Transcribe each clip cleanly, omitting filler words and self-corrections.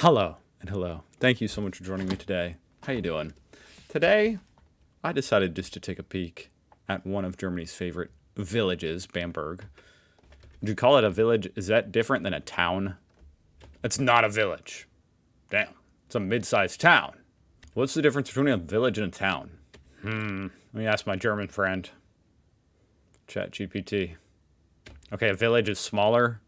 Hello and hello. Thank you so much for joining me today. How you doing? Today, I decided just to take a peek at one of Germany's favorite villages, Bamberg. Would you call it a village? Is that different than a town? It's not a village. Damn. It's a mid-sized town. What's the difference between a village and a town? Let me ask my German friend. ChatGPT. Okay, a village is smaller.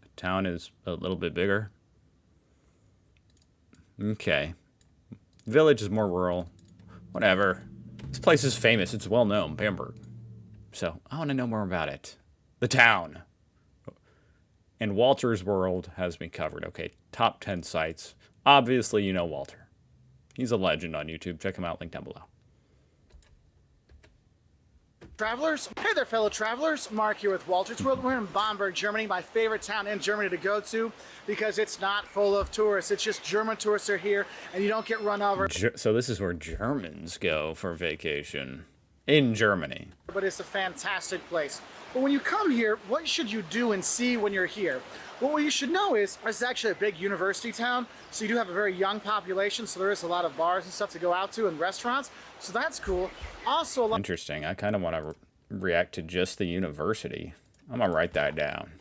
A town is a little bit bigger. Okay. Village is more rural. Whatever. This place is famous. It's well known, Bamberg. So, I want to know more about it. The town. And Walter's World has me covered. Okay, top 10 sites. Obviously, you know Walter. He's a legend on YouTube. Check him out, link down below. Travelers, hey there fellow travelers, Mark here with Walter's World. We're in Bamberg, Germany, my favorite town in Germany to go to because it's not full of tourists. It's just German tourists are here and you don't get run over. So this is where Germans go for vacation. In Germany. But it's a fantastic place. But when you come here, what should you do and see when you're here? Well, what you should know is it's actually a big university town, so you do have a very young population, so there is a lot of bars and stuff to go out to and restaurants, so that's cool. Also, a lot. Interesting. I kind of want to react to just the university. I'm gonna write that down.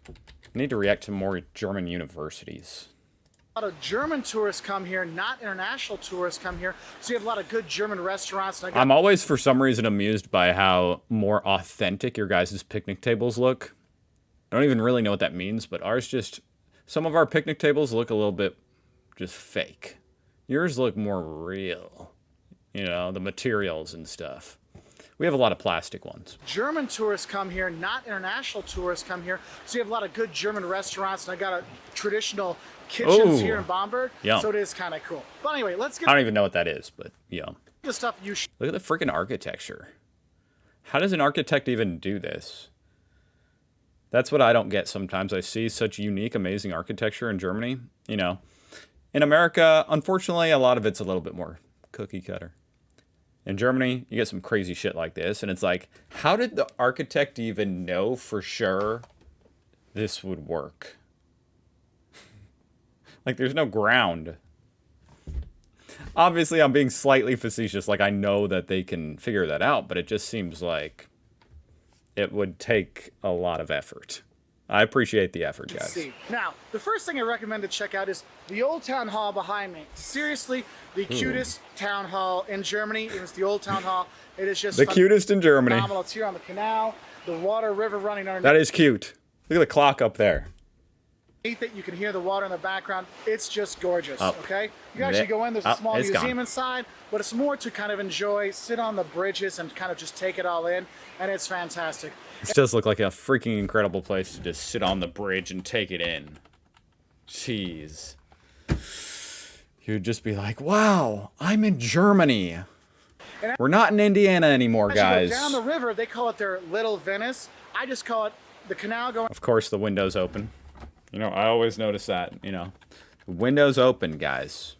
I need to react to more German universities. A lot of German tourists come here, not international tourists come here, so you have a lot of good German restaurants. And I'm always, for some reason, amused by how more authentic your guys' picnic tables look. I don't even really know what that means, but ours just... Some of our picnic tables look a little bit just fake. Yours look more real. You know, the materials and stuff. We have a lot of plastic ones. German tourists come here, not international tourists come here, so you have a lot of good German restaurants, and I got a traditional kitchens here in Bamberg, so it is kind of cool. But anyway, let's get... I don't even know what that is, but yum. The stuff you should... Look at the freaking architecture. How does an architect even do this? That's what I don't get sometimes. I see such unique, amazing architecture in Germany. You know, in America, unfortunately, a lot of it's a little bit more cookie cutter. In Germany, you get some crazy shit like this, and it's like, how did the architect even know for sure this would work? Like, there's no ground. Obviously, I'm being slightly facetious. Like, I know that they can figure that out, but it just seems like it would take a lot of effort. I appreciate the effort, guys. Now, the first thing I recommend to check out is the Old Town Hall behind me. Seriously, the cutest town hall in Germany. It is the Old Town Hall. It is just the cutest in Germany. Phenomenal. It's here on the canal, the water river running underneath. That is cute. Look at the clock up there. That you can hear the water in the background. It's just gorgeous. Okay, you can actually go in. There's a small museum inside, but it's more to kind of enjoy, sit on the bridges, and kind of just take it all in, and it's fantastic. This does look like a freaking incredible place to just sit on the bridge and take it in. Jeez, you'd just be like, "Wow, I'm in Germany. We're not in Indiana anymore, guys." Down the river, they call it their Little Venice. I just call it the canal going. Of course, the window's open. You know, I always notice that, you know. The window's open, guys.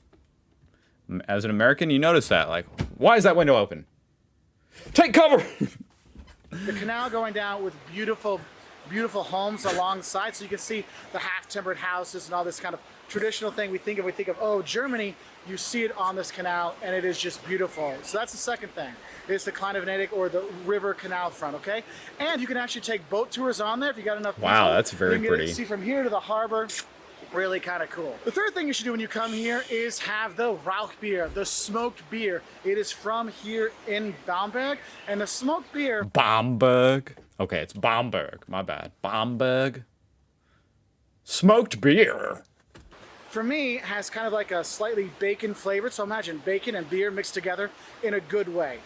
As an American, you notice that. Like, why is that window open? Take cover! The canal going down with beautiful, beautiful homes alongside. So you can see the half-timbered houses and all this kind of traditional thing we think of, oh, Germany, you see it on this canal, and it is just beautiful. So that's the second thing. It's the Kleine or the river canal front, okay? And you can actually take boat tours on there if you got enough people. Wow, that's very pretty. See from here to the harbor, really kind of cool. The third thing you should do when you come here is have the Rauchbier, the smoked beer. It is from here in Bamberg, and the smoked beer... Bamberg. Okay, it's Bamberg. My bad. Bamberg. Smoked beer. For me, has kind of like a slightly bacon flavor. So imagine bacon and beer mixed together in a good way.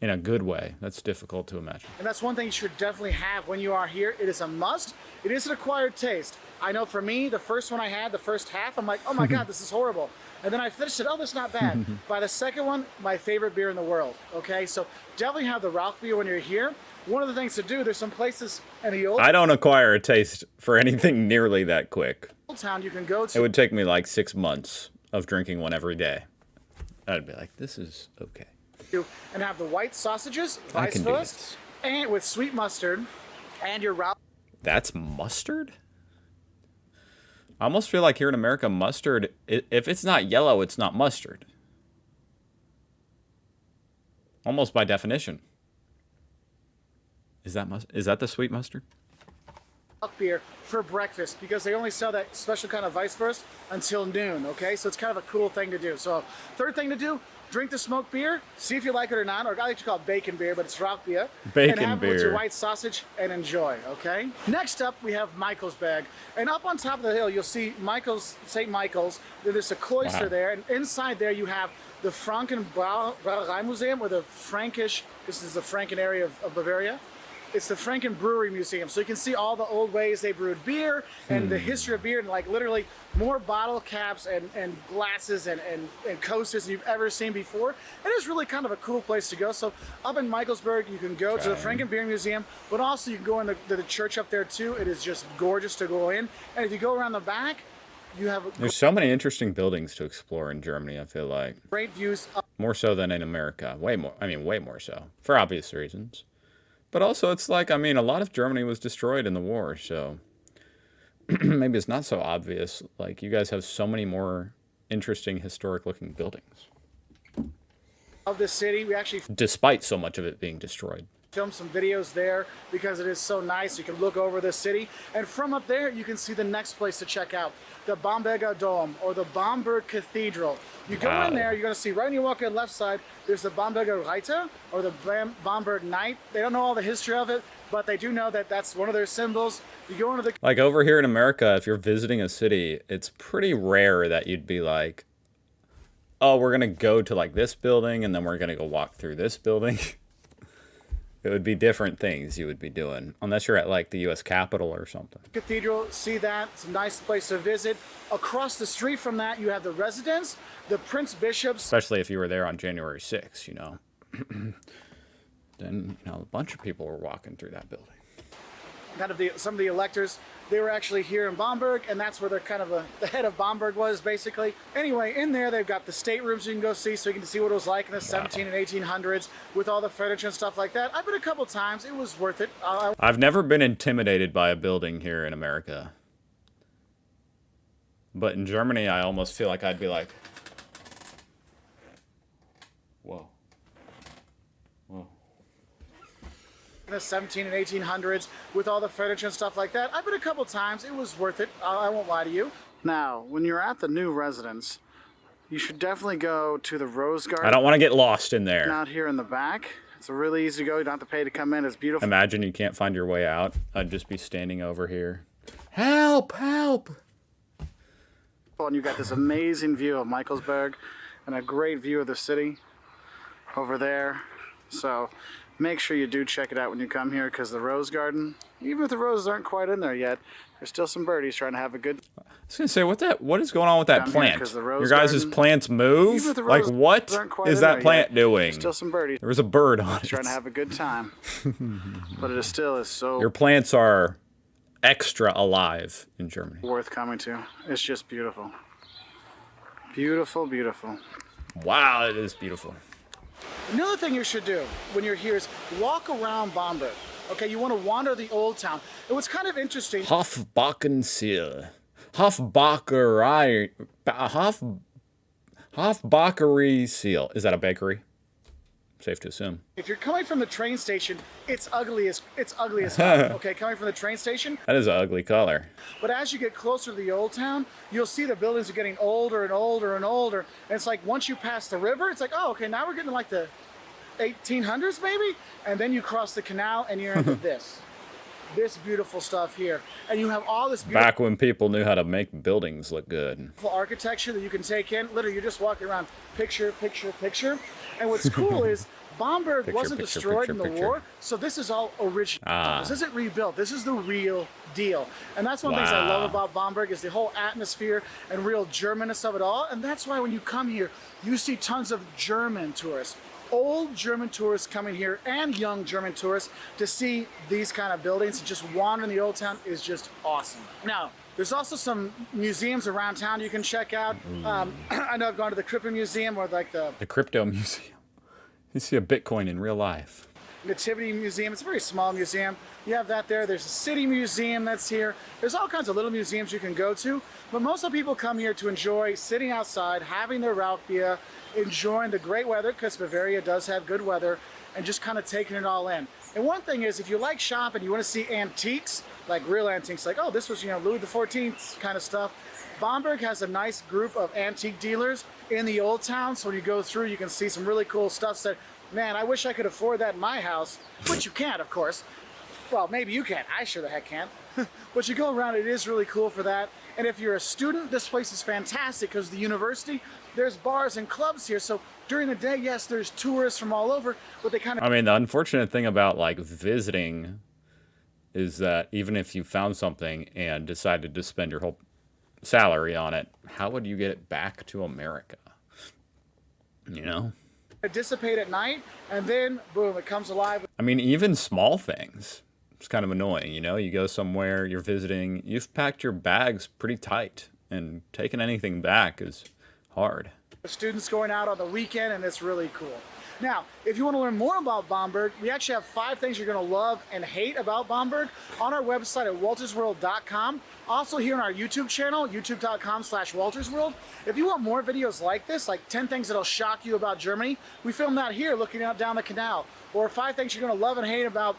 In a good way. That's difficult to imagine. And that's one thing you should definitely have when you are here. It is a must. It is an acquired taste. I know for me, the first one I had, the first half, I'm like, oh my God, this is horrible. And then I finished it, oh, that's not bad. By the second one, my favorite beer in the world. Okay, so definitely have the Rauch beer when you're here. One of the things to do, there's some places in the old... I don't acquire a taste for anything nearly that quick. Old town you can go to. It would take me like 6 months of drinking one every day. I'd be like, this is okay. And have the white sausages, vice I can do versa. this. and with sweet mustard, and your route. That's mustard? I almost feel like here in America, mustard, if it's not yellow, it's not mustard. Almost by definition. Is that the sweet mustard? Beer for breakfast because they only sell that special kind of Weisswurst until noon, okay? So it's kind of a cool thing to do. So third thing to do, drink the smoked beer, see if you like it or not, or I like to call it bacon beer, but it's Rauchbier. Bacon and have beer. it with your white sausage and enjoy, okay? Next up, we have Michaelsberg. And up on top of the hill, you'll see St. Michael's. There's a cloister there, and inside there you have the Franken Museum, or the Frankish, this is the Franken area of Bavaria. It's the Franken Brewery Museum. So you can see all the old ways they brewed beer and the history of beer, and like literally more bottle caps and glasses and coasters than you've ever seen before. It is really kind of a cool place to go. So up in Michaelsberg, you can go to the Franken Beer Museum, but also you can go into the church up there too. It is just gorgeous to go in. And if you go around the back, you have There's so many interesting buildings to explore in Germany, I feel like. great views up. More so than in America. Way more. I mean, way more so. For obvious reasons. But also, it's like, I mean, a lot of Germany was destroyed in the war, so maybe it's not so obvious. Like, you guys have so many more interesting historic-looking buildings. Of this city. We actually Despite so much of it being destroyed. filmed some videos there because it is so nice. You can look over the city, and from up there you can see the next place to check out, the Bamberger Dome, or the Bamberg Cathedral. You go in there, you're going to see right when you walk in the left side, there's the Bamberger Reiter, or the Bamberg Knight. They don't know all the history of it, but they do know that that's one of their symbols. You go into the Like, over here in America, if you're visiting a city, it's pretty rare that you'd be like, oh, we're going to go to, like, this building, and then we're going to go walk through this building. It would be different things you would be doing, unless you're at, like, the U.S. Capitol or something. cathedral, see that. It's a nice place to visit. Across the street from that, you have the residence, the Prince Bishops. Especially if you were there on January 6th, you know. Then, you know, a bunch of people were walking through that building. Kind of some of the electors, they were actually here in Bamberg, and that's where they're kind of the head of Bamberg was, basically. Anyway, in there they've got the staterooms you can go see, so you can see what it was like in the 17 and 1800s with all the furniture and stuff like that. I've been a couple times. It was worth it. I've never been intimidated by a building here in America. But in Germany, I almost feel like I'd be like, whoa. Whoa. In the 17 and 1800s with all the furniture and stuff like that. I've been a couple times. It was worth it. I won't lie to you. Now, when you're at the new residence, you should definitely go to the Rose Garden. I don't want to get lost in there. Out here in the back. It's really easy to go. You don't have to pay to come in. It's beautiful. Imagine you can't find your way out. I'd just be standing over here. Help! Help! And you've got this amazing view of Michaelsberg and a great view of the city over there. So make sure you do check it out when you come here, because the Rose Garden, even if the roses aren't quite in there yet, there's still some birdies trying to have a good... I was going to say, what is going on with that plant? Your guys' garden, plants move? Like, what is that plant doing? Still some birdies. There was a bird on it. Trying to have a good time. But it still is so... Your plants are extra alive in Germany. Worth coming to. It's just beautiful. Beautiful, beautiful. Wow, it is beautiful. Another thing you should do when you're here is walk around Bamberg. Okay, you want to wander the old town. And what's kind of interesting... Hofbackenziel. Hofbakery Seal. Is that a bakery? Safe to assume. If you're coming from the train station, it's ugly as hell. Okay, coming from the train station. That is an ugly color. But as you get closer to the old town, you'll see the buildings are getting older and older and older. And it's like once you pass the river, it's like, oh, okay, now we're getting like the 1800s maybe. And then you cross the canal and you're into this beautiful stuff here. And you have all this beautiful... Back when people knew how to make buildings look good. Architecture that you can take in. Literally, you're just walking around picture, picture, picture. And what's cool is Bamberg wasn't destroyed in the war, so this is all original. This isn't rebuilt. This is the real deal. And that's one of the things I love about Bamberg is the whole atmosphere and real Germanness of it all. And that's why when you come here, you see tons of German tourists. Old German tourists coming here and young German tourists to see these kind of buildings. Just wandering the old town is just awesome. Now, there's also some museums around town you can check out. I know I've gone to the Crypto Museum or like the Crypto Museum. You see a Bitcoin in real life. Nativity Museum. It's a very small museum. You have that there. There's a city museum that's here. There's all kinds of little museums you can go to. But most of the people come here to enjoy sitting outside, having their Rauch beer, enjoying the great weather, because Bavaria does have good weather, and just kind of taking it all in. And one thing is, if you like shopping, you want to see antiques, like real antiques, like, oh, this was, Louis XIV kind of stuff. Bamberg has a nice group of antique dealers in the old town, so when you go through, you can see some really cool stuff that, man, I wish I could afford that in my house, which you can't, of course. Well, maybe you can't. I sure the heck can't. But you go around, it is really cool for that. And if you're a student, this place is fantastic because the university, there's bars and clubs here. So during the day, yes, there's tourists from all over, but they kind of... I mean, the unfortunate thing about like visiting is that even if you found something and decided to spend your whole salary on it, how would you get it back to America? You know? dissipate at night, and then boom, it comes alive. I mean, even small things. It's kind of annoying, you go somewhere, you're visiting, you've packed your bags pretty tight, and taking anything back is hard. Students going out on the weekend, and it's really cool. Now, if you want to learn more about Bamberg, we actually have 5 things you're going to love and hate about Bamberg on our website at waltersworld.com. Also here on our YouTube channel, youtube.com/waltersworld. If you want more videos like this, like 10 things that'll shock you about Germany, we filmed that here looking out down the canal. Or 5 things you're going to love and hate about,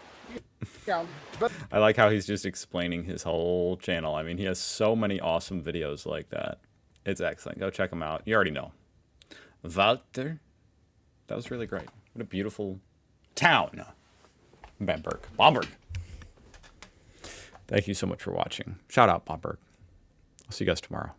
but I like how he's just explaining his whole channel. I mean, he has so many awesome videos like that. It's excellent. Go check him out. You already know. Walter. That was really great. What a beautiful town. Bamberg. Bamberg. Thank you so much for watching. Shout out, Bamberg. I'll see you guys tomorrow.